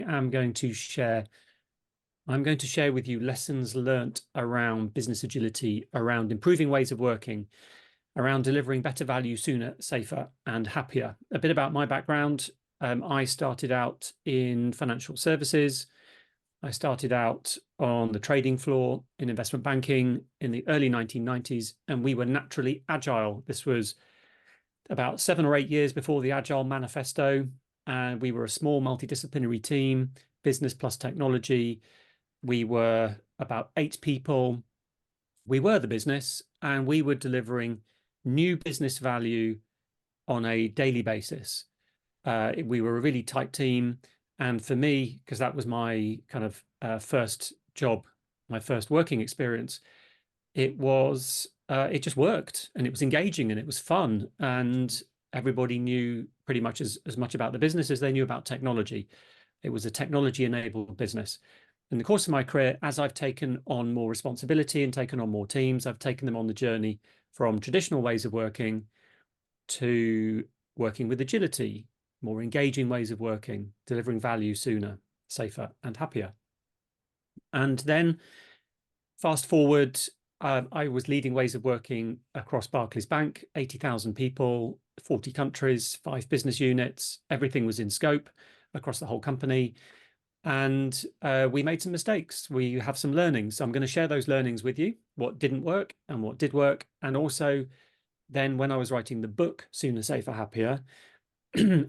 I'm going to share with you lessons learnt around business agility, around improving ways of working, around delivering better value sooner, safer, and happier. A bit about my background. I started out in financial services. I started out on the trading floor in investment banking in the early 1990s, and we were naturally agile. This was about 7 or 8 years before the Agile Manifesto, and we were a small multidisciplinary team, business plus technology. We were about 8 people. We were the business, and we were delivering new business value on a daily basis. We were a really tight team. And for me, because that was my kind of first job, my first working experience, it just worked, and it was engaging, and it was fun. And everybody knew pretty much as much about the business as they knew about technology. It was a technology-enabled business. In the course of my career, as I've taken on more responsibility and taken on more teams, I've taken them on the journey from traditional ways of working to working with agility, more engaging ways of working, delivering value sooner, safer, and happier. And then fast forward, I was leading ways of working across Barclays Bank, 80,000 people, 40 countries, 5 business units. Everything was in scope across the whole company. And we made some mistakes. We have some learnings. So I'm going to share those learnings with you, what didn't work and what did work. And also then when I was writing the book, Sooner, Safer, Happier,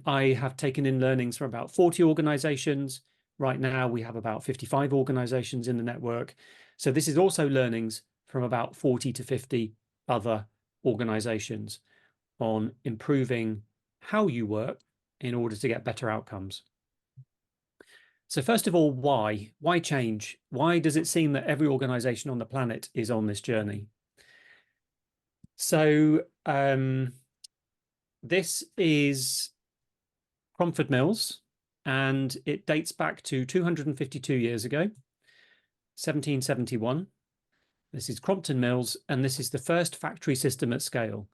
I have taken in learnings from about 40 organizations. Right now, we have about 55 organizations in the network. So this is also learnings from about 40 to 50 other organizations on improving how you work in order to get better outcomes. So first of all, why? Why change? Why does it seem that every organization on the planet is on this journey? So this is Cromford Mills, and it dates back to 252 years ago, 1771. This is Crompton Mills, and this is the first factory system at scale.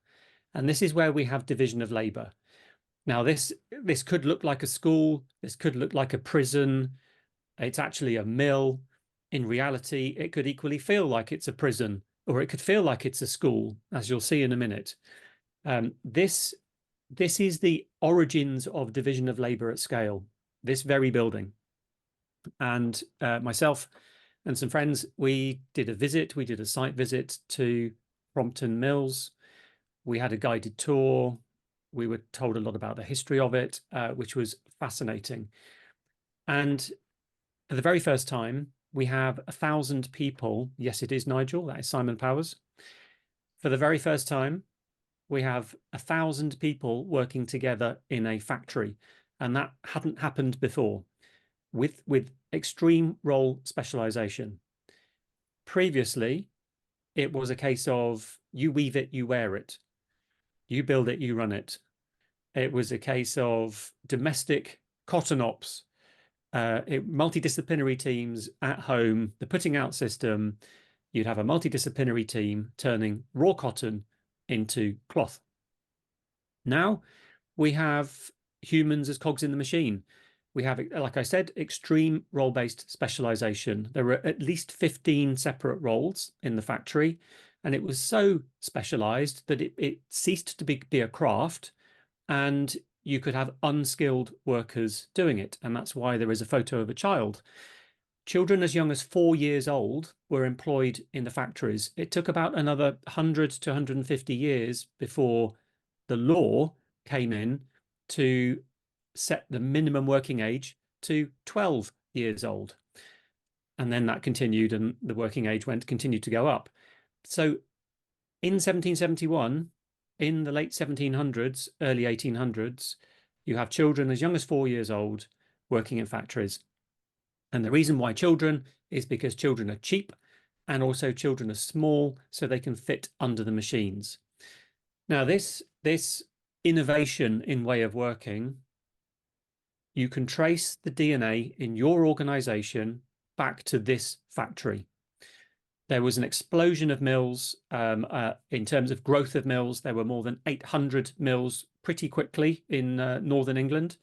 And this is where we have division of labor. Now, this could look like a school. This could look like a prison. It's actually a mill. In reality, it could equally feel like it's a prison, or it could feel like it's a school, as you'll see in a minute. This is the origins of division of labor at scale, this very building. And myself and some friends, we did a site visit to Crompton Mills. We had a guided tour. We were told a lot about the history of it, which was fascinating. And for the very first time, we have 1,000 people. Yes, it is Nigel. That is Simon Powers. For the very first time, we have 1,000 people working together in a factory. And that hadn't happened before with extreme role specialization. Previously, it was a case of you weave it, you wear it. You build it, you run it. It was a case of domestic cotton ops, multidisciplinary teams at home, the putting out system. You'd have a multidisciplinary team turning raw cotton into cloth. Now we have humans as cogs in the machine. We have, like I said, extreme role-based specialization. There were at least 15 separate roles in the factory, and it was so specialized that it ceased to be a craft, and you could have unskilled workers doing it. And that's why there is a photo of a child. Children as young as 4 years old were employed in the factories. It took about another 100 to 150 years before the law came in to set the minimum working age to 12 years old. And then that continued, and the working age continued to go up. So in 1771, in the late 1700s, early 1800s, you have children as young as 4 years old working in factories. And the reason why children is because children are cheap, and also children are small, so they can fit under the machines. Now, this innovation in way of working, you can trace the DNA in your organization back to this factory. There was an explosion of mills. In terms of growth of mills, there were more than 800 mills pretty quickly in northern England.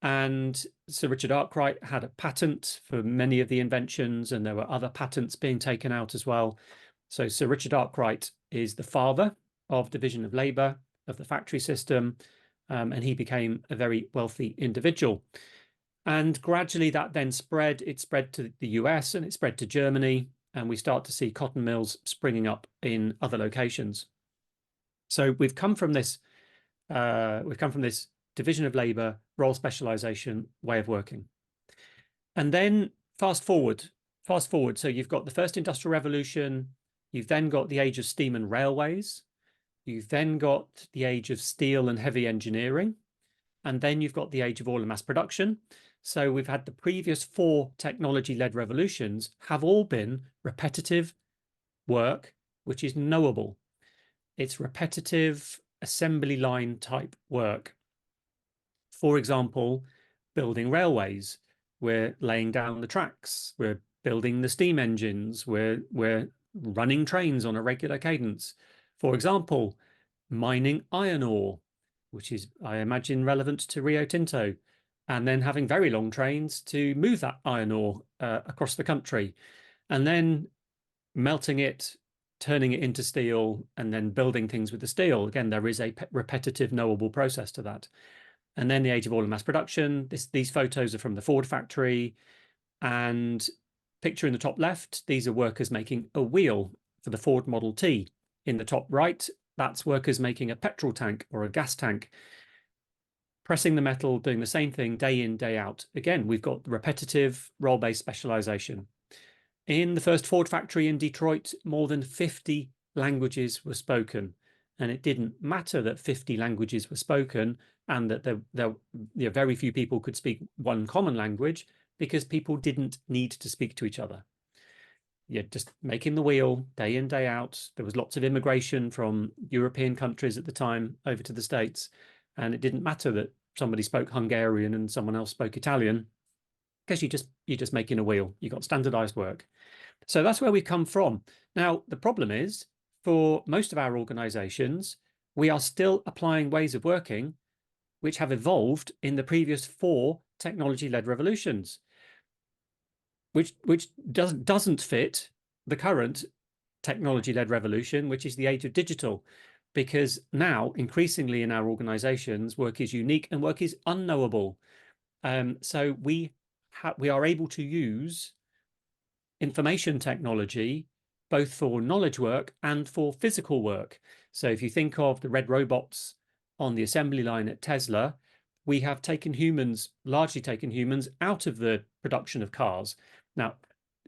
And Sir Richard Arkwright had a patent for many of the inventions, and there were other patents being taken out as well. So Sir Richard Arkwright is the father of division of labour, of the factory system, and he became a very wealthy individual. And gradually that then spread. It spread to the US and it spread to Germany, and we start to see cotton mills springing up in other locations. So we've come from this division of labour, role specialisation, way of working. And then fast forward. So you've got the first industrial revolution, you've then got the age of steam and railways, you've then got the age of steel and heavy engineering, and then you've got the age of oil and mass production. So we've had the previous 4 technology-led revolutions have all been repetitive work, which is knowable. It's repetitive assembly line type work. For example, building railways. We're laying down the tracks. We're building the steam engines. We're running trains on a regular cadence. For example, mining iron ore, which is, I imagine, relevant to Rio Tinto, and then having very long trains to move that iron ore across the country, and then melting it, turning it into steel, and then building things with the steel. Again, there is a repetitive, knowable process to that. And then the age of oil and mass production. These photos are from the Ford factory. And picture in the top left, these are workers making a wheel for the Ford Model T. In the top right, that's workers making a petrol tank or a gas tank, pressing the metal, doing the same thing day in, day out. Again, we've got repetitive role-based specialization. In the first Ford factory in Detroit, more than 50 languages were spoken. And it didn't matter that 50 languages were spoken and that there very few people could speak one common language, because people didn't need to speak to each other. You're just making the wheel day in, day out. There was lots of immigration from European countries at the time over to the States. And it didn't matter that somebody spoke Hungarian and someone else spoke Italian, because you're just making a wheel. You got standardized work. So that's where we come from. Now, the problem is, for most of our organizations, we are still applying ways of working which have evolved in the previous 4 technology-led revolutions, which doesn't fit the current technology-led revolution, which is the age of digital. Because now, increasingly in our organizations, work is unique and work is unknowable. So we are able to use information technology both for knowledge work and for physical work. So if you think of the red robots on the assembly line at Tesla, we have largely taken humans out of the production of cars. Now,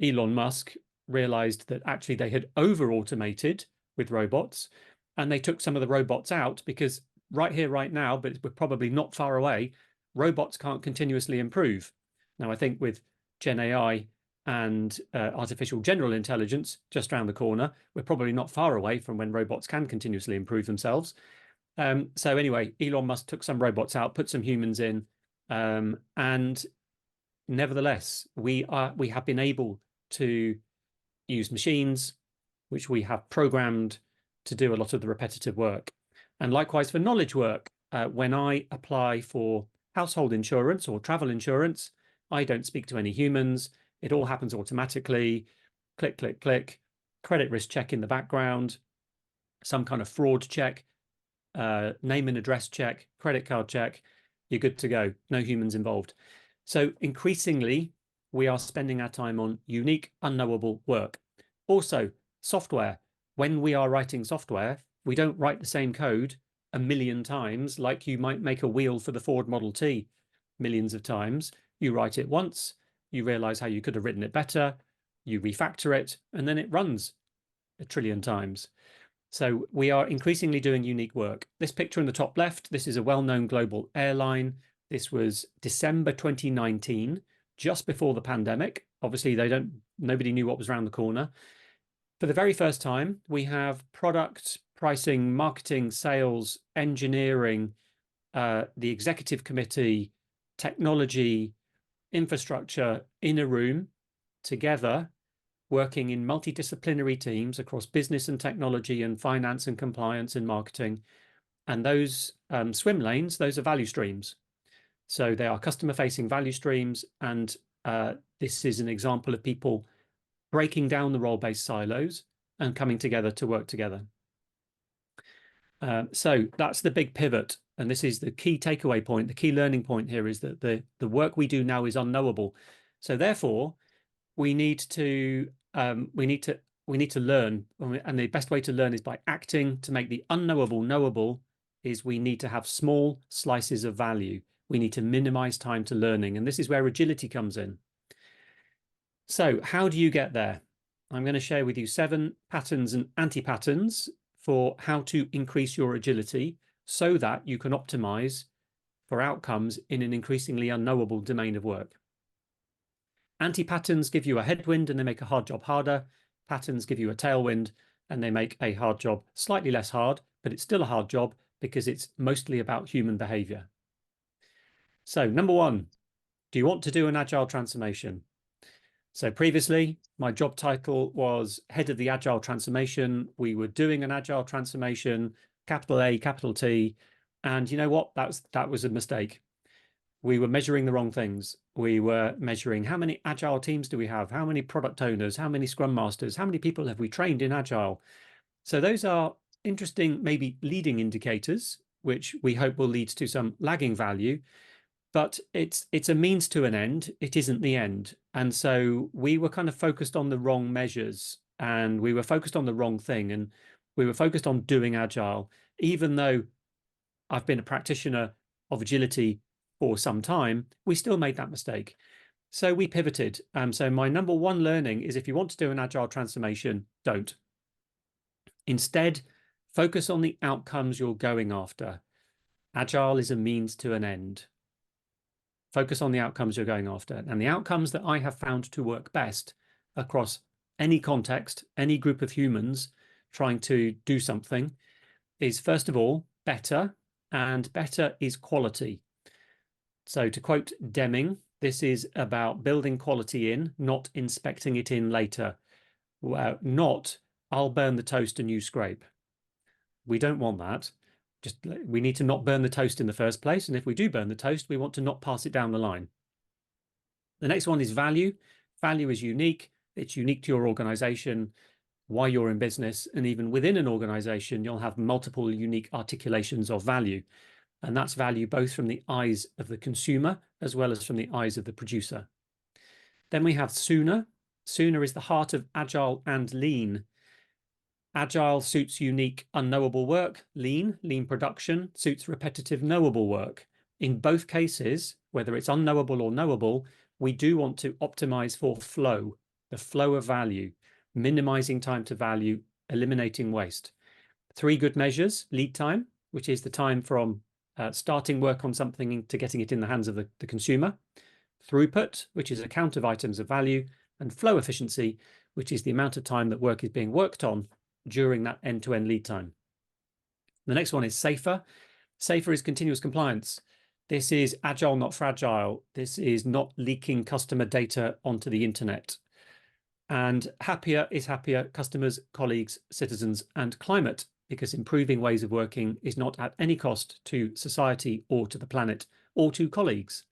Elon Musk realized that actually they had over-automated with robots, and they took some of the robots out because right here, right now, but we're probably not far away, robots can't continuously improve. Now, I think with Gen AI and artificial general intelligence just around the corner, we're probably not far away from when robots can continuously improve themselves. So anyway, Elon Musk took some robots out, put some humans in, and nevertheless, we have been able to use machines, which we have programmed to do a lot of the repetitive work. And likewise for knowledge work, when I apply for household insurance or travel insurance, I don't speak to any humans. It all happens automatically. Click, click, click. Credit risk check in the background, some kind of fraud check, name and address check, credit card check. You're good to go. No humans involved. So increasingly, we are spending our time on unique, unknowable work. Also, software. When we are writing software, we don't write the same code a million times like you might make a wheel for the Ford Model T millions of times. You write it once, you realize how you could have written it better, you refactor it, and then it runs a trillion times. So we are increasingly doing unique work. This picture in the top left, this is a well-known global airline. This was December 2019, just before the pandemic. Obviously, nobody knew what was around the corner. For the very first time, we have product, pricing, marketing, sales, engineering, the executive committee, technology, infrastructure in a room together, working in multidisciplinary teams across business and technology and finance and compliance and marketing. And those swim lanes, those are value streams. So they are customer-facing value streams, and this is an example of people breaking down the role-based silos and coming together to work together. So that's the big pivot. And this is the key takeaway point. The key learning point here is that the work we do now is unknowable. So therefore, we need to learn, and the best way to learn is by acting to make the unknowable knowable. Is we need to have small slices of value. We need to minimize time to learning, and this is where agility comes in. So how do you get there? I'm going to share with you 7 patterns and anti-patterns for how to increase your agility so that you can optimize for outcomes in an increasingly unknowable domain of work. Anti-patterns give you a headwind and they make a hard job harder. Patterns give you a tailwind and they make a hard job slightly less hard, but it's still a hard job because it's mostly about human behavior. So number 1, do you want to do an agile transformation? So previously, my job title was head of the agile transformation. We were doing an agile transformation, capital A, capital T. And you know what? That was a mistake. We were measuring the wrong things. We were measuring how many agile teams do we have? How many product owners? How many scrum masters? How many people have we trained in agile? So those are interesting, maybe leading indicators, which we hope will lead to some lagging value. But it's a means to an end. It isn't the end. And so we were kind of focused on the wrong measures and we were focused on the wrong thing. And we were focused on doing agile, even though I've been a practitioner of agility for some time, we still made that mistake. So we pivoted. So my number 1 learning is if you want to do an agile transformation, don't. Instead, focus on the outcomes you're going after. Agile is a means to an end. Focus on the outcomes you're going after. And the outcomes that I have found to work best across any context, any group of humans trying to do something is, first of all, better, and better is quality. So to quote Deming, this is about building quality in, not inspecting it in later. Not, I'll burn the toast and you scrape. We don't want that. We need to not burn the toast in the first place. And if we do burn the toast, we want to not pass it down the line. The next one is value. Value is unique. It's unique to your organization, why you're in business. And even within an organization, you'll have multiple unique articulations of value. And that's value both from the eyes of the consumer as well as from the eyes of the producer. Then we have sooner. Sooner is the heart of agile and lean. Agile suits unique, unknowable work. Lean production, suits repetitive, knowable work. In both cases, whether it's unknowable or knowable, we do want to optimize for flow, the flow of value, minimizing time to value, eliminating waste. 3 good measures: lead time, which is the time from starting work on something to getting it in the hands of the consumer; throughput, which is a count of items of value; and flow efficiency, which is the amount of time that work is being worked on during that end-to-end lead time. The next one is safer. Safer is continuous compliance. This is agile, not fragile. This is not leaking customer data onto the internet. And happier is happier customers, colleagues, citizens, and climate, because improving ways of working is not at any cost to society or to the planet or to colleagues.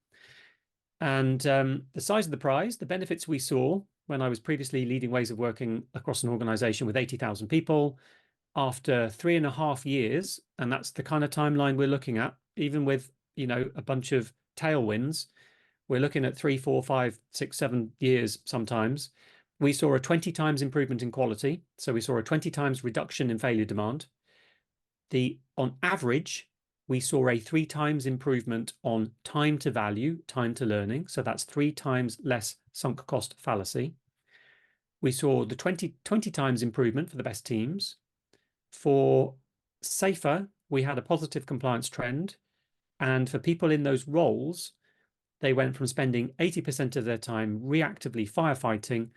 And the size of the prize, the benefits we saw when I was previously leading ways of working across an organization with 80,000 people, after 3.5 years, and that's the kind of timeline we're looking at, even with, a bunch of tailwinds, we're looking at 3, 4, 5, 6, 7 years sometimes. We saw a 20 times improvement in quality. So we saw a 20 times reduction in failure demand. On average, we saw a 3 times improvement on time to value, time to learning. So that's 3 times less sunk cost fallacy. We saw the 20 times improvement for the best teams. For safer, we had a positive compliance trend. And for people in those roles, they went from spending 80% of their time reactively firefighting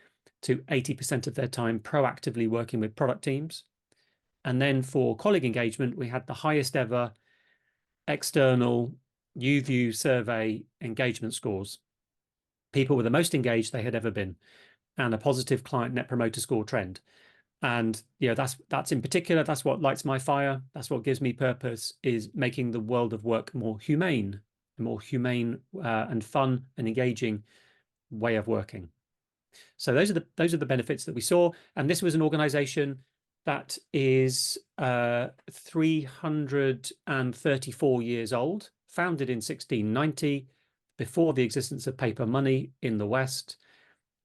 to 80% of their time proactively working with product teams. And then for colleague engagement, we had the highest ever external UView survey engagement scores. People were the most engaged they had ever been, and a positive client net promoter score trend. And that's in particular, that's what lights my fire. That's what gives me purpose, is making the world of work more humane a more humane and fun and engaging way of working. So those are the benefits that we saw. And this was an organization that is 334 years old, founded in 1690, before the existence of paper money in the West.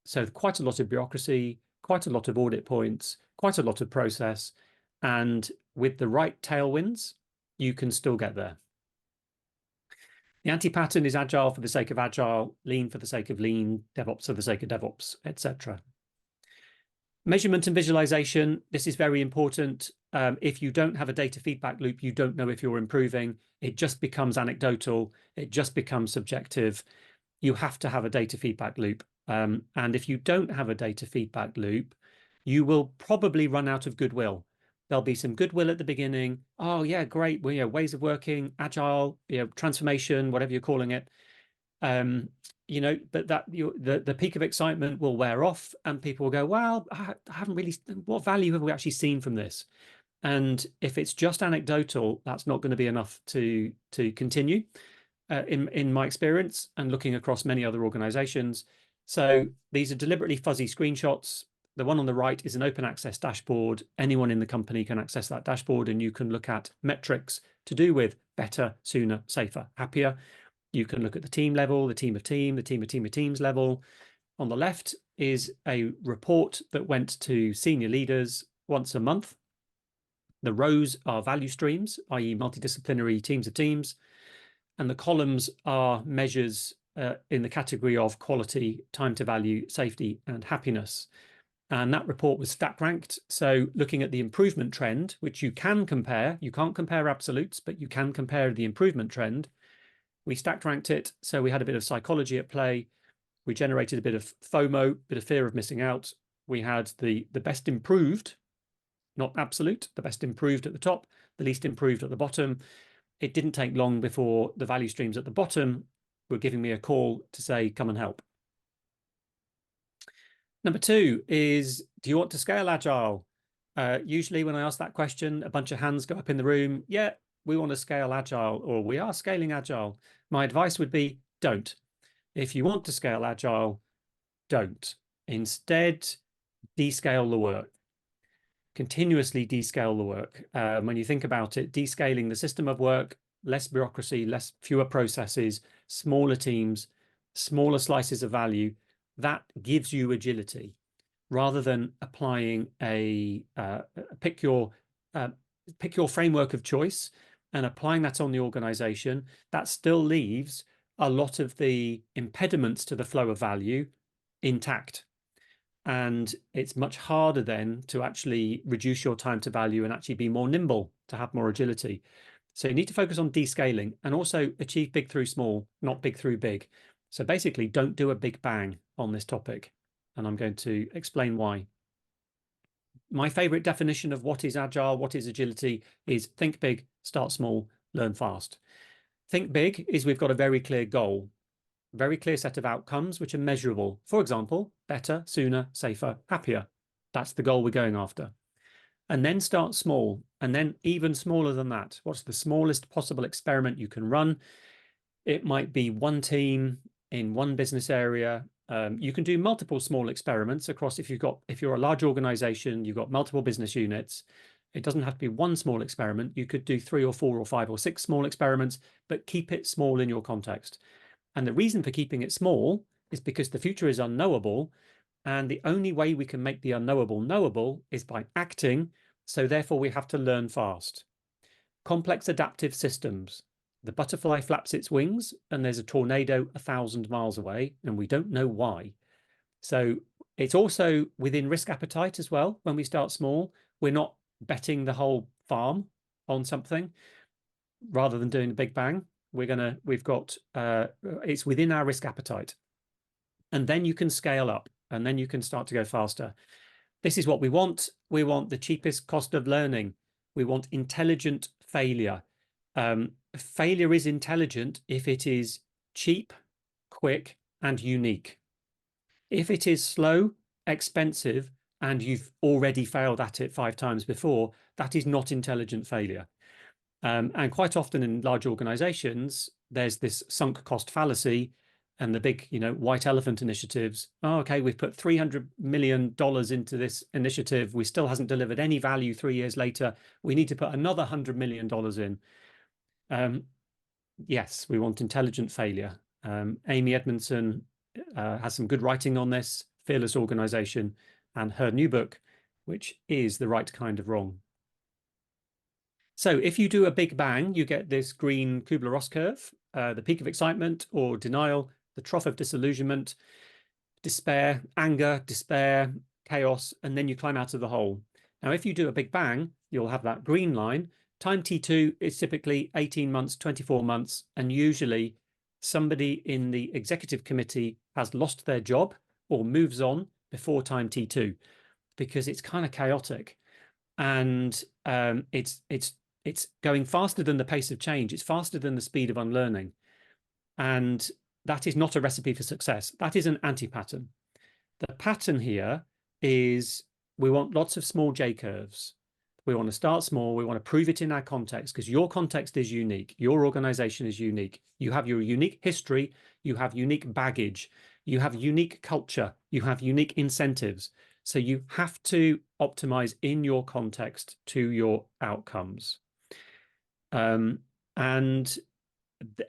So quite a lot of bureaucracy, quite a lot of audit points, quite a lot of process. And with the right tailwinds, you can still get there. The anti-pattern is agile for the sake of agile, lean for the sake of lean, DevOps for the sake of DevOps, etc. Measurement and visualization, this is very important. If you don't have a data feedback loop, you don't know if you're improving. It just becomes anecdotal. It just becomes subjective. You have to have a data feedback loop. And if you don't have a data feedback loop, you will probably run out of goodwill. There'll be some goodwill at the beginning. Oh, yeah, great. Well, ways of working, agile, transformation, whatever you're calling it. But the peak of excitement will wear off, and people will go, well, I haven't really, what value have we actually seen from this? And if it's just anecdotal, that's not going to be enough to continue, in my experience and looking across many other organizations. So these are deliberately fuzzy screenshots. The one on the right is an open access dashboard. Anyone in the company can access that dashboard, and you can look at metrics to do with better, sooner, safer, happier. You can look at the team level, the team of teams level. On the left is a report that went to senior leaders once a month. The rows are value streams, i.e. multidisciplinary teams of teams. And the columns are measures in the category of quality, time to value, safety, and happiness. And that report was stack ranked. So looking at the improvement trend, which you can compare, you can't compare absolutes, but you can compare the improvement trend. We stack ranked it. So we had a bit of psychology at play. We generated a bit of FOMO, a bit of fear of missing out. We had the best improved, not absolute, the best improved at the top, the least improved at the bottom. It didn't take long before the value streams at the bottom were giving me a call to say, come and help. Number two is, do you want to scale agile? Usually when I ask that question, a bunch of hands go up in the room. Yeah, we want to scale agile, or we are scaling agile. My advice would be, don't. If you want to scale agile, don't. Instead, descale the work. Continuously descale the work. When you think about it, descaling the system of work, less bureaucracy, fewer processes, smaller teams, smaller slices of value, that gives you agility, rather than applying pick your framework of choice and applying that on the organization. That still leaves a lot of the impediments to the flow of value intact. And it's much harder then to actually reduce your time to value and actually be more nimble, to have more agility. So you need to focus on descaling and also achieve big through small, not big through big. So basically, don't do a big bang on this topic. And I'm going to explain why. My favorite definition of what is agile, what is agility, is think big, start small, learn fast. Think big is we've got a very clear goal, very clear set of outcomes which are measurable. For example, better, sooner, safer, happier. That's the goal we're going after. And then start small, and then even smaller than that. What's the smallest possible experiment you can run? It might be one team in one business area. You can do multiple small experiments across. If you're a large organization, you've got multiple business units. It doesn't have to be one small experiment. You could do 3 or 4 or 5 or 6 small experiments, but keep it small in your context. And the reason for keeping it small is because the future is unknowable. And the only way we can make the unknowable knowable is by acting. So therefore, we have to learn fast. Complex adaptive systems. The butterfly flaps its wings and there's a tornado 1,000 miles away, and we don't know why. So it's also within risk appetite as well. When we start small, we're not betting the whole farm on something rather than doing a big bang. It's within our risk appetite. And then you can scale up, and then you can start to go faster. This is what we want. We want the cheapest cost of learning. We want intelligent failure. Failure is intelligent if it is cheap, quick, and unique. If it is slow, expensive, and you've already failed at it 5 times before, that is not intelligent failure. And quite often in large organizations, there's this sunk cost fallacy and the big, white elephant initiatives. Oh, okay, we've put $300 million into this initiative. We still hasn't delivered any value 3 years later. We need to put another $100 million in. Yes, we want intelligent failure. Amy Edmondson has some good writing on this, Fearless Organization, and her new book, which is The Right Kind of Wrong. So if you do a big bang, you get this green Kubler-Ross curve, the peak of excitement or denial, the trough of disillusionment, despair, anger, despair, chaos, and then you climb out of the hole. Now, if you do a big bang, you'll have that green line. Time T2 is typically 18 months, 24 months, and usually somebody in the executive committee has lost their job or moves on before time T2 because it's kind of chaotic. And it's going faster than the pace of change. It's faster than the speed of unlearning. And that is not a recipe for success. That is an anti-pattern. The pattern here is we want lots of small J curves. We want to start small. We want to prove it in our context because your context is unique. Your organization is unique. You have your unique history. You have unique baggage. You have unique culture. You have unique incentives. So you have to optimize in your context to your outcomes. And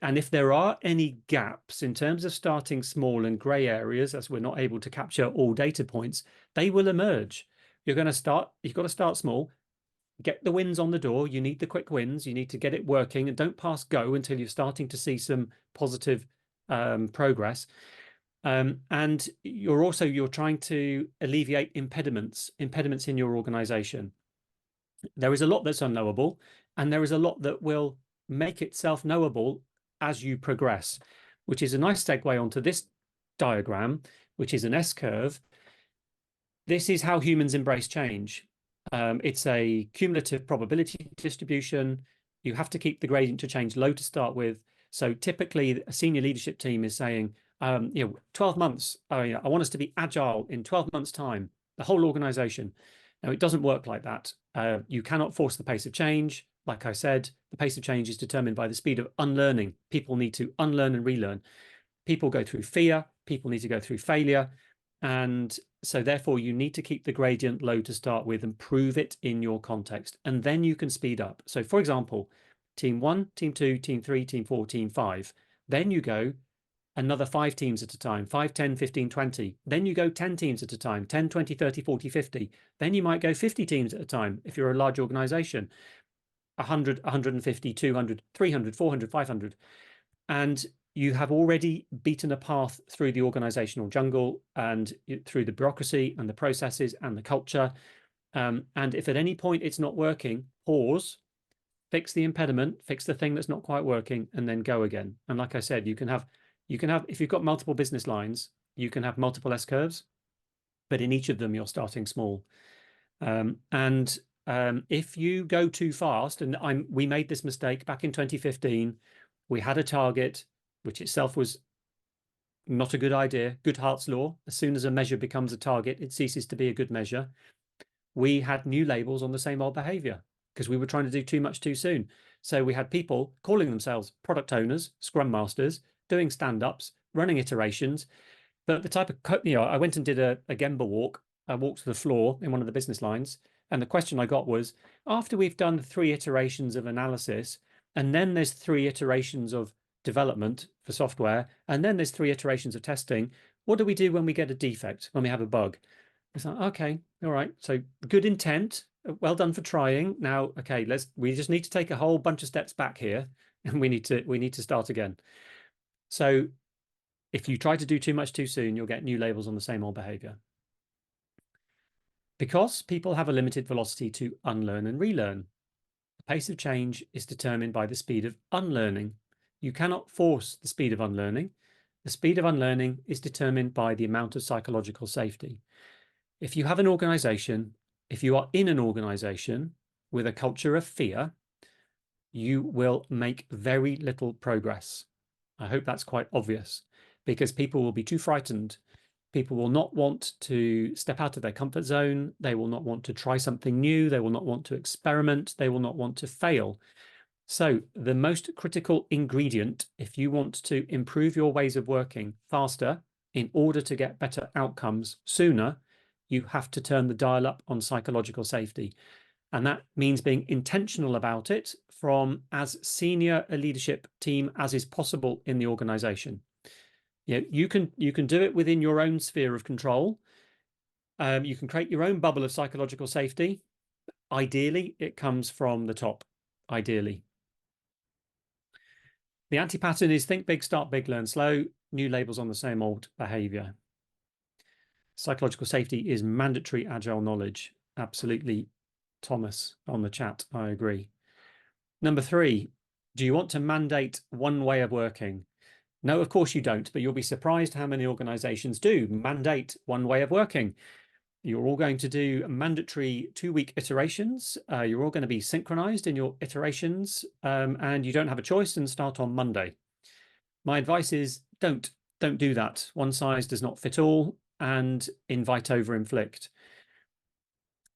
if there are any gaps in terms of starting small and gray areas, as we're not able to capture all data points, they will emerge. You've got to start small, get the wins on the door. You need the quick wins. You need to get it working and don't pass go until you're starting to see some positive progress. And you're trying to alleviate impediments in your organization. There is a lot that's unknowable, and there is a lot that will make itself knowable as you progress, which is a nice segue onto this diagram, which is an S curve. This is how humans embrace change. It's a cumulative probability distribution. You have to keep the gradient to change low to start with. So typically a senior leadership team is saying, 12 months, I want us to be agile in 12 months time, the whole organization. Now, it doesn't work like that. You cannot force the pace of change. Like I said, the pace of change is determined by the speed of unlearning. People need to unlearn and relearn. People go through fear. People need to go through failure. And so therefore, you need to keep the gradient low to start with and prove it in your context. And then you can speed up. So for example, team 1, team 2, team 3, team 4, team 5. Then you go another 5 teams at a time, 5, 10, 15, 20. Then you go 10 teams at a time, 10, 20, 30, 40, 50. Then you might go 50 teams at a time if you're a large organization, 100, 150, 200, 300, 400, 500. And you have already beaten a path through the organizational jungle and through the bureaucracy and the processes and the culture. And if at any point it's not working, pause, fix the impediment, fix the thing that's not quite working, and then go again. And like I said, you can have, if you've got multiple business lines, you can have multiple S curves, but in each of them, you're starting small. If you go too fast, and we made this mistake back in 2015, we had a target, which itself was not a good idea. Goodhart's law, as soon as a measure becomes a target, it ceases to be a good measure. We had new labels on the same old behavior because we were trying to do too much too soon. So we had people calling themselves product owners, scrum masters, doing stand-ups, running iterations. But the type of, I went and did a Gemba walk. I walked to the floor in one of the business lines. And the question I got was, after we've done 3 iterations of analysis, and then there's 3 iterations of development for software, and then there's 3 iterations of testing, what do we do when we get a defect, when we have a bug? It's like, okay, all right. So good intent. Well done for trying. Now, okay, we just need to take a whole bunch of steps back here, and we need to start again. So if you try to do too much too soon, you'll get new labels on the same old behavior. Because people have a limited velocity to unlearn and relearn, the pace of change is determined by the speed of unlearning. You cannot force the speed of unlearning. The speed of unlearning is determined by the amount of psychological safety. If you have an organization, if you are in an organization with a culture of fear, you will make very little progress. I hope that's quite obvious because people will be too frightened. People will not want to step out of their comfort zone. They will not want to try something new. They will not want to experiment. They will not want to fail. So the most critical ingredient, if you want to improve your ways of working faster in order to get better outcomes sooner, you have to turn the dial up on psychological safety. And that means being intentional about it from as senior a leadership team as is possible in the organization. You can do it within your own sphere of control. You can create your own bubble of psychological safety. Ideally, it comes from the top. Ideally. The anti-pattern is think big, start big, learn slow, new labels on the same old behavior. Psychological safety is mandatory agile knowledge. Absolutely, Thomas on the chat. I agree. Number 3, do you want to mandate one way of working? No, of course you don't, but you'll be surprised how many organizations do mandate one way of working. You're all going to do mandatory 2-week iterations. You're all going to be synchronized in your iterations, and you don't have a choice and start on Monday. My advice is don't do that. One size does not fit all, and invite over inflict.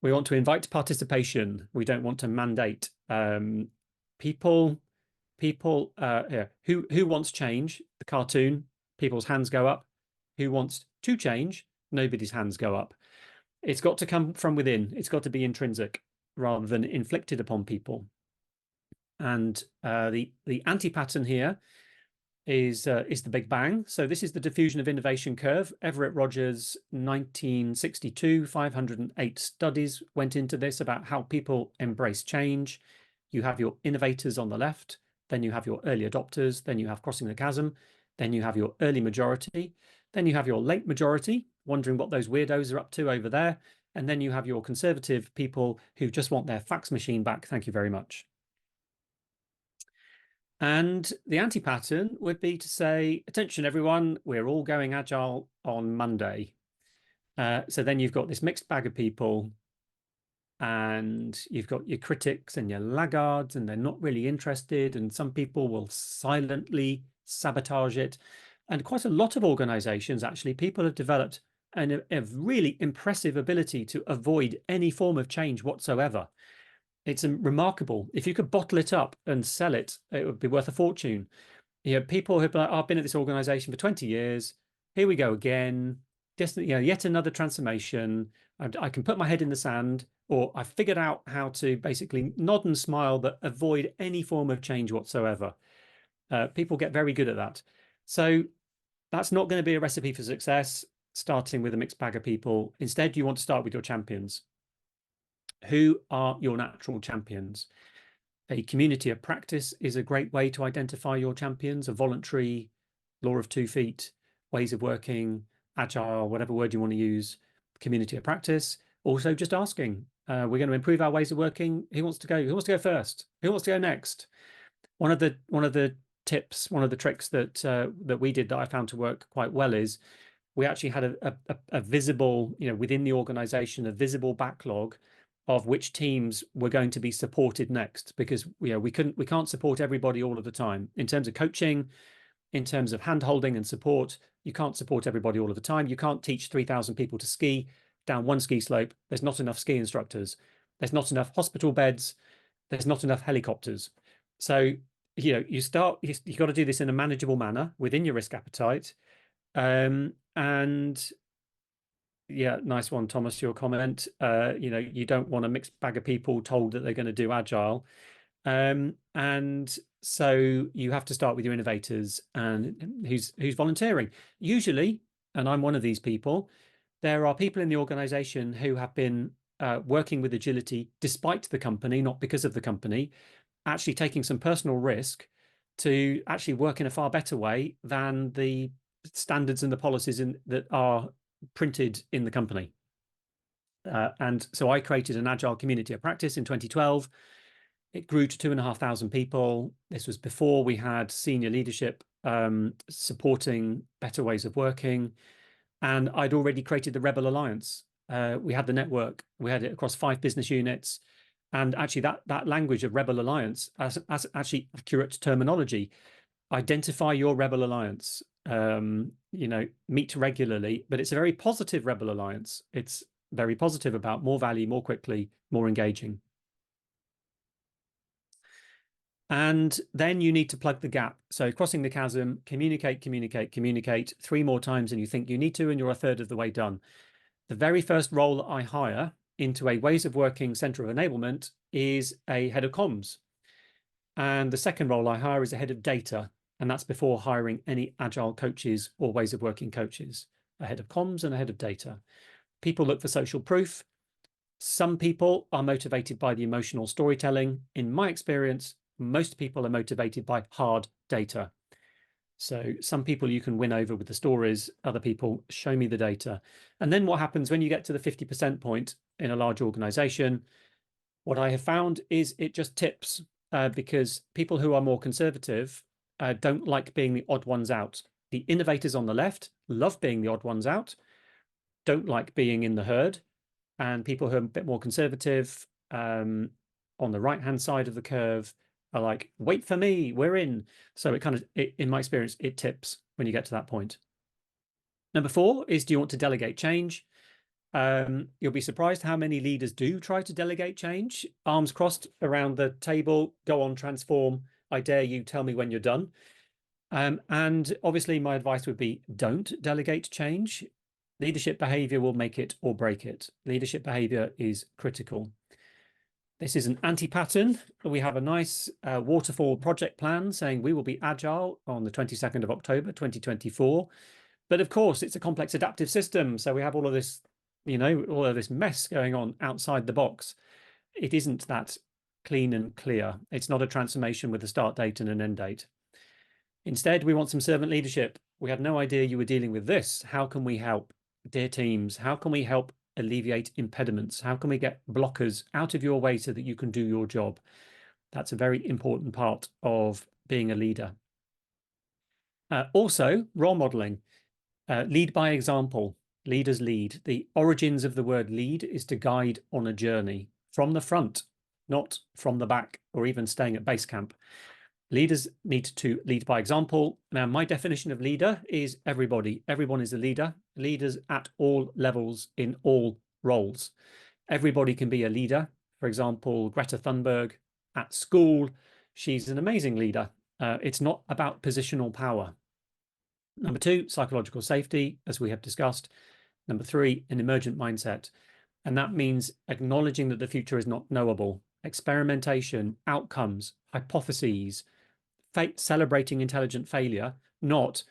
We want to invite participation. We don't want to mandate. People yeah. Who wants change? The cartoon, people's hands go up. Who wants to change? Nobody's hands go up. It's got to come from within. It's got to be intrinsic rather than inflicted upon people. And the anti-pattern here is the Big Bang. So this is the diffusion of innovation curve. Everett Rogers, 1962, 508 studies went into this about how people embrace change. You have your innovators on the left, then you have your early adopters, then you have crossing the chasm, then you have your early majority, then you have your late majority, wondering what those weirdos are up to over there, and then you have your conservative people who just want their fax machine back. Thank you very much. And the anti-pattern would be to say, attention, everyone, we're all going agile on Monday. So then you've got this mixed bag of people, and you've got your critics and your laggards, and they're not really interested. And some people will silently sabotage it. And quite a lot of organizations, actually, people have developed a really impressive ability to avoid any form of change whatsoever. It's remarkable. If you could bottle it up and sell it, it would be worth a fortune. People who've like, I've been at this organization for 20 years. Here we go again. Just, yet another transformation. I can put my head in the sand, or I figured out how to basically nod and smile, but avoid any form of change whatsoever. People get very good at that. So that's not going to be a recipe for success, starting with a mixed bag of people. Instead, you want to start with your champions. Who are your natural champions? A community of practice is a great way to identify your champions, a voluntary law of 2 feet, ways of working, agile, whatever word you want to use, community of practice. Also just asking, we're going to improve our ways of working. Who wants to go? Who wants to go first? Who wants to go next? One of the tips, one of the tricks that we did that I found to work quite well is we actually had a visible, within the organization, a visible backlog of which teams were going to be supported next, because we can't support everybody all of the time in terms of coaching, in terms of hand holding and support. You can't support everybody all of the time. You can't teach 3,000 people to ski down one ski slope. There's not enough ski instructors. There's not enough hospital beds. There's not enough helicopters. So you got to do this in a manageable manner within your risk appetite. And yeah, nice one, Thomas, your comment. You don't want a mixed bag of people told that they're going to do agile. And so you have to start with your innovators and who's volunteering. Usually, and I'm one of these people, there are people in the organization who have been working with agility despite the company, not because of the company, actually taking some personal risk to actually work in a far better way than the standards and the policies that are printed in the company. And so I created an agile community of practice in 2012. It grew to 2,500 people. This was before we had senior leadership supporting better ways of working. And I'd already created the Rebel Alliance. We had the network. We had it across 5 business units. And actually that language of Rebel Alliance as actually accurate terminology. Identify your Rebel Alliance. Meet regularly, but it's a very positive Rebel Alliance. It's very positive about more value, more quickly, more engaging. And then you need to plug the gap. So crossing the chasm, communicate, communicate, communicate 3 more times than you think you need to, and you're a third of the way done. The very first role that I hire into a ways of working center of enablement is a head of comms. And the second role I hire is a head of data. And that's before hiring any agile coaches or ways of working coaches, a head of comms and a head of data. People look for social proof. Some people are motivated by the emotional storytelling. In my experience, most people are motivated by hard data. So some people you can win over with the stories, other people show me the data. And then what happens when you get to the 50% point in a large organization? What I have found is it just tips because people who are more conservative don't like being the odd ones out. The innovators on the left love being the odd ones out, don't like being in the herd, and people who are a bit more conservative on the right-hand side of the curve are like, wait for me, we're in. So in my experience, it tips when you get to that point. Number 4 is, do you want to delegate change? You'll be surprised how many leaders do try to delegate change. Arms crossed around the table, go on, transform. I dare you, tell me when you're done. And obviously my advice would be, don't delegate change. Leadership behavior will make it or break it. Leadership behavior is critical. This is an anti-pattern. We have a nice waterfall project plan saying we will be agile on the 22nd of October, 2024. But of course, it's a complex adaptive system. So we have all of this, all of this mess going on outside the box. It isn't that clean and clear. It's not a transformation with a start date and an end date. Instead, we want some servant leadership. We had no idea you were dealing with this. How can we help? Dear teams, how can we help alleviate impediments? How can we get blockers out of your way so that you can do your job? That's a very important part of being a leader. Also, role modeling. Lead by example. Leaders lead. The origins of the word lead is to guide on a journey from the front, not from the back or even staying at base camp. Leaders need to lead by example. Now, my definition of leader is everybody. Everyone is a leader. Leaders at all levels in all roles. Everybody can be a leader. For example, Greta Thunberg at school, she's an amazing leader. It's not about positional power. Number 2, psychological safety, as we have discussed. Number 3, an emergent mindset. And that means acknowledging that the future is not knowable. Experimentation, outcomes, hypotheses, celebrating intelligent failure, not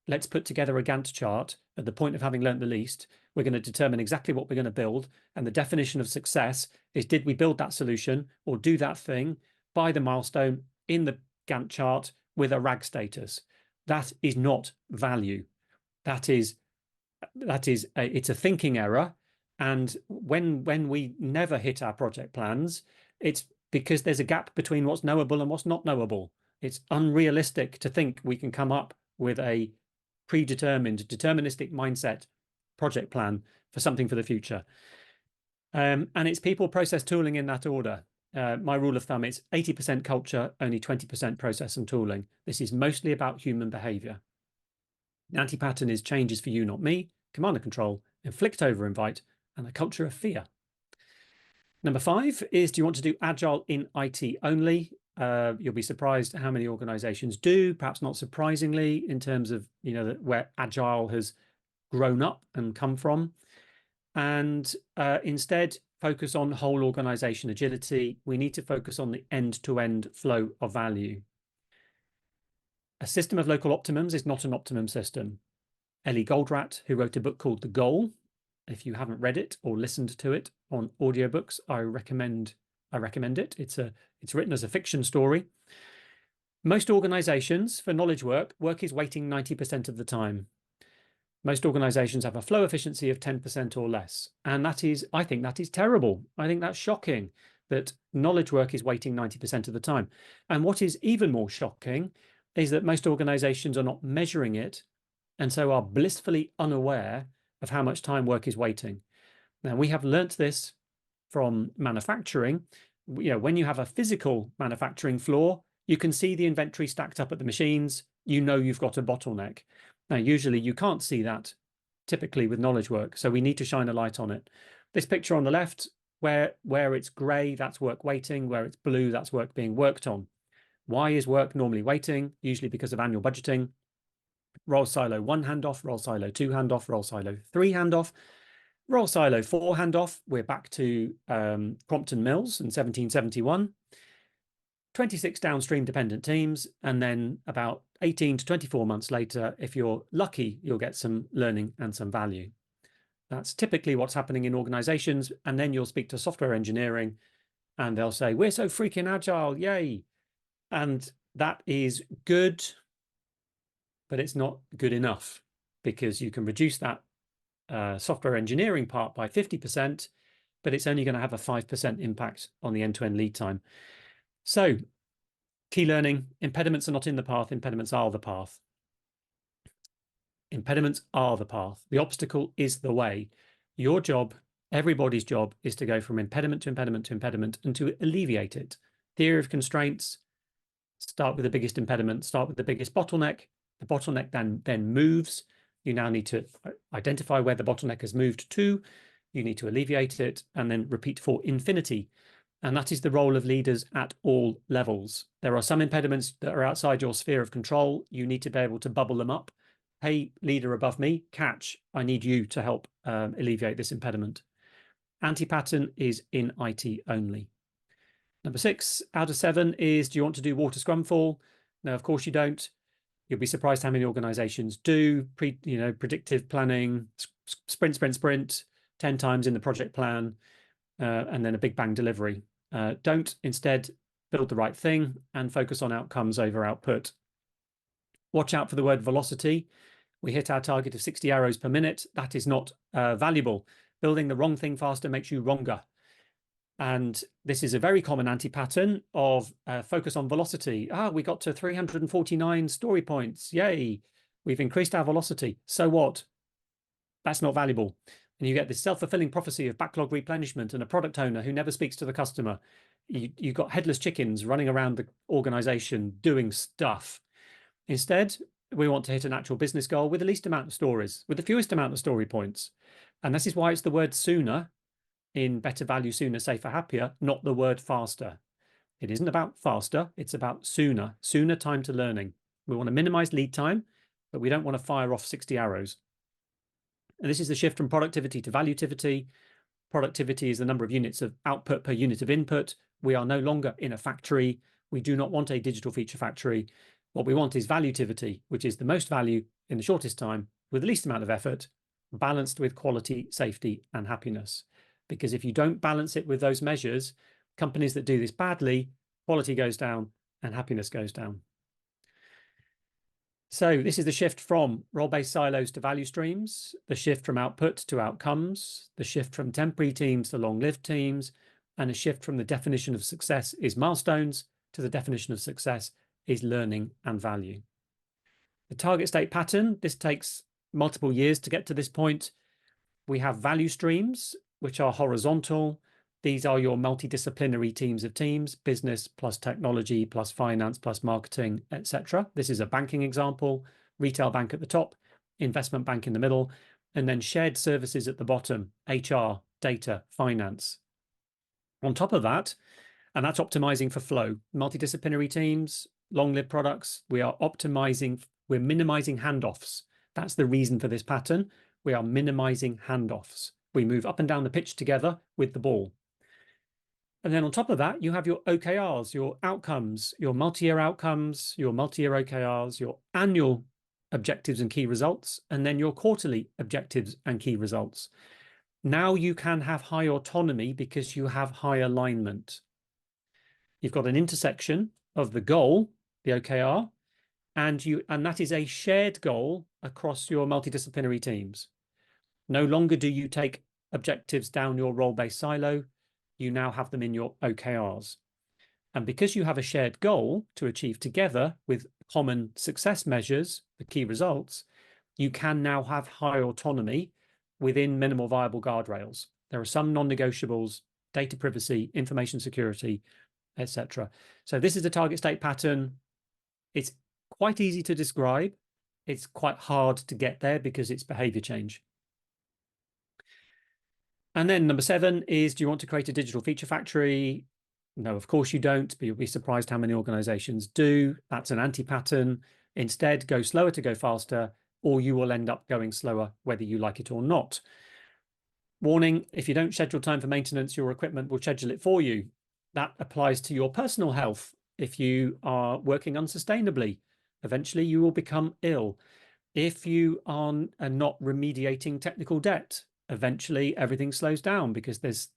let's put together a Gantt chart at the point of having learnt the least. We're going to determine exactly what we're going to build. And the definition of success is, did we build that solution or do that thing by the milestone in the Gantt chart with a RAG status? That is not value. It's a thinking error. And when we never hit our project plans, it's because there's a gap between what's knowable and what's not knowable. It's unrealistic to think we can come up with a predetermined, deterministic mindset project plan for something for the future. And it's people, process, tooling in that order. My rule of thumb is 80% culture, only 20% process and tooling. This is mostly about human behavior. The anti-pattern is change is for you, not me. Command and control, inflict over invite, and the culture of fear. Number 5 is, do you want to do agile in IT only? You'll be surprised how many organizations do, perhaps not surprisingly, in terms of where agile has grown up and come from. And instead focus on whole organization agility. We need to focus on the end-to-end flow of value. A system of local optimums is not an optimum system. Ellie Goldratt, who wrote a book called The Goal, if you haven't read it or listened to it on audiobooks, I recommend it. It's written as a fiction story. Most organizations for knowledge work is weighting 90% of the time. Most organizations have a flow efficiency of 10% or less. And I think that is terrible. I think that's shocking that knowledge work is weighting 90% of the time. And what is even more shocking is that most organizations are not measuring it and so are blissfully unaware of how much time work is waiting. Now, we have learnt this from manufacturing. When you have a physical manufacturing floor, you can see the inventory stacked up at the machines. You've got a bottleneck. Now, usually you can't see that typically with knowledge work. So we need to shine a light on it. This picture on the left, where it's gray, that's work waiting. Where it's blue, that's work being worked on. Why is work normally waiting? Usually because of annual budgeting. Role silo 1 handoff, role silo 2 handoff, role silo 3 handoff, role silo 4 handoff. We're back to Crompton Mills in 1771. 26 downstream dependent teams, and then about 18 to 24 months later, if you're lucky, you'll get some learning and some value. That's typically what's happening in organizations. And then you'll speak to software engineering and they'll say, we're so freaking agile, yay. And that is good, but it's not good enough, because you can reduce that software engineering part by 50%, but it's only going to have a 5% impact on the end-to-end lead time. So key learning: impediments are not in the path, impediments are the path. Impediments are the path. The obstacle is the way. Your job, everybody's job, is to go from impediment to impediment to impediment and to alleviate it. Theory of constraints: start with the biggest impediment, start with the biggest bottleneck. The bottleneck then moves. You now need to identify where the bottleneck has moved to. You need to alleviate it and then repeat for infinity. And that is the role of leaders at all levels. There are some impediments that are outside your sphere of control. You need to be able to bubble them up. Hey, leader above me, catch, I need you to help alleviate this impediment. Anti-pattern is in IT only. Number 6 out of 7 is, do you want to do water scrumfall? No, of course you don't. You'll be surprised how many organizations do predictive planning, sprint, 10 times in the project plan, and then a big bang delivery. Don't. Instead, build the right thing and focus on outcomes over output. Watch out for the word velocity. We hit our target of 60 arrows per minute. That is not valuable. Building the wrong thing faster makes you wronger. And this is a very common anti-pattern of focus on velocity. We got to 349 story points. Yay. We've increased our velocity. So what? That's not valuable. And you get this self-fulfilling prophecy of backlog replenishment and a product owner who never speaks to the customer. You've got headless chickens running around the organization doing stuff. Instead, we want to hit an actual business goal with the least amount of stories, with the fewest amount of story points. And this is why it's the word sooner in better value, sooner, safer, happier, not the word faster. It isn't about faster, it's about sooner time to learning. We want to minimize lead time, but we don't want to fire off 60 arrows. And this is the shift from productivity to valuativity. Productivity is the number of units of output per unit of input. We are no longer in a factory. We do not want a digital feature factory. What we want is valuativity, which is the most value in the shortest time with the least amount of effort, balanced with quality, safety, and happiness. Because if you don't balance it with those measures, companies that do this badly, quality goes down and happiness goes down. So this is the shift from role-based silos to value streams, the shift from output to outcomes, the shift from temporary teams to long-lived teams, and a shift from the definition of success is milestones to the definition of success is learning and value. The target state pattern, this takes multiple years to get to this point. We have value streams, which are horizontal. These are your multidisciplinary teams of teams, business plus technology plus finance plus marketing, etc. This is a banking example, retail bank at the top, investment bank in the middle, and then shared services at the bottom, HR, data, finance. On top of that, and that's optimizing for flow, multidisciplinary teams, long-lived products, we are optimizing, we're minimizing handoffs. That's the reason for this pattern. We are minimizing handoffs. We move up and down the pitch together with the ball. And then on top of that, you have your OKRs, your outcomes, your multi-year outcomes, your multi-year OKRs, your annual objectives and key results, and then your quarterly objectives and key results. Now you can have high autonomy because you have high alignment. You've got an intersection of the goal, the OKR, and that is a shared goal across your multidisciplinary teams. No longer do you take objectives down your role-based silo. You now have them in your OKRs. And because you have a shared goal to achieve together with common success measures, the key results, you can now have high autonomy within minimal viable guardrails. There are some non-negotiables, data privacy, information security, etc. So this is the target state pattern. It's quite easy to describe. It's quite hard to get there because it's behavior change. And then number 7 is, do you want to create a digital feature factory? No, of course you don't, but you'll be surprised how many organizations do. That's an anti-pattern. Instead, go slower to go faster, or you will end up going slower, whether you like it or not. Warning, if you don't schedule time for maintenance, your equipment will schedule it for you. That applies to your personal health. If you are working unsustainably, eventually you will become ill. If you are not remediating technical debt, eventually everything slows down because there's,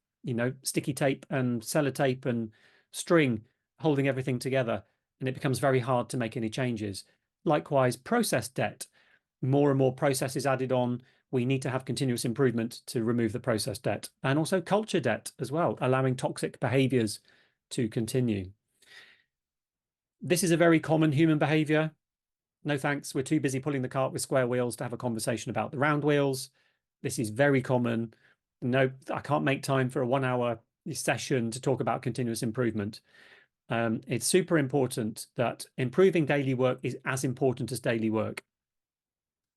sticky tape and sellotape and string holding everything together, and it becomes very hard to make any changes. Likewise, process debt, more and more processes added on. We need to have continuous improvement to remove the process debt, and also culture debt as well, allowing toxic behaviors to continue. This is a very common human behavior. No thanks. We're too busy pulling the cart with square wheels to have a conversation about the round wheels. This is very common. No, I can't make time for a 1 hour session to talk about continuous improvement. It's super important that improving daily work is as important as daily work.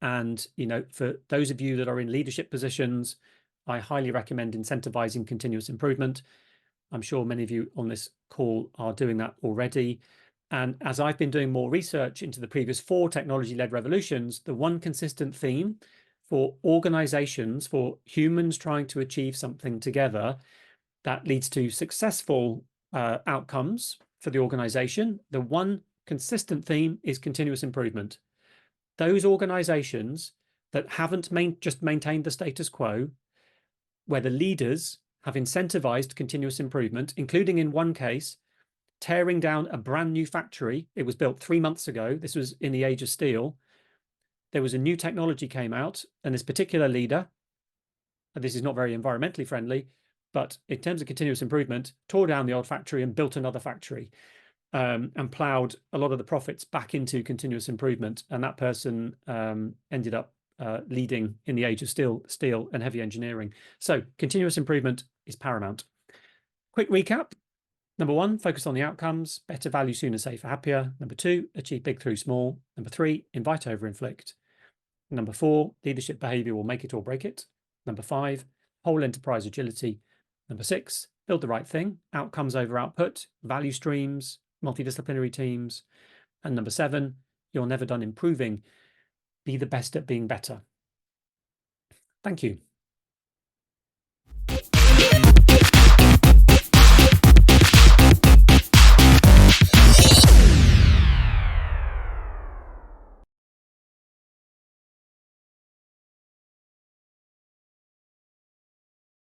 And, for those of you that are in leadership positions, I highly recommend incentivizing continuous improvement. I'm sure many of you on this call are doing that already. And as I've been doing more research into the previous 4 technology-led revolutions, the one consistent theme for organizations, for humans trying to achieve something together that leads to successful outcomes for the organization, the one consistent theme is continuous improvement. Those organizations that haven't just maintained the status quo, where the leaders have incentivized continuous improvement, including in one case, tearing down a brand new factory. It was built 3 months ago. This was in the age of steel. There was a new technology came out, and this particular leader, and this is not very environmentally friendly, but in terms of continuous improvement, tore down the old factory and built another factory, and plowed a lot of the profits back into continuous improvement. And that person ended up leading in the age of steel and heavy engineering. So continuous improvement is paramount. Quick recap. Number 1, focus on the outcomes, better value sooner, safer, happier. Number 2, achieve big through small. Number 3, invite over inflict. Number 4, leadership behavior will make it or break it. Number 5, whole enterprise agility. Number 6, build the right thing, outcomes over output, value streams, multidisciplinary teams. And number 7, you're never done improving. Be the best at being better. Thank you.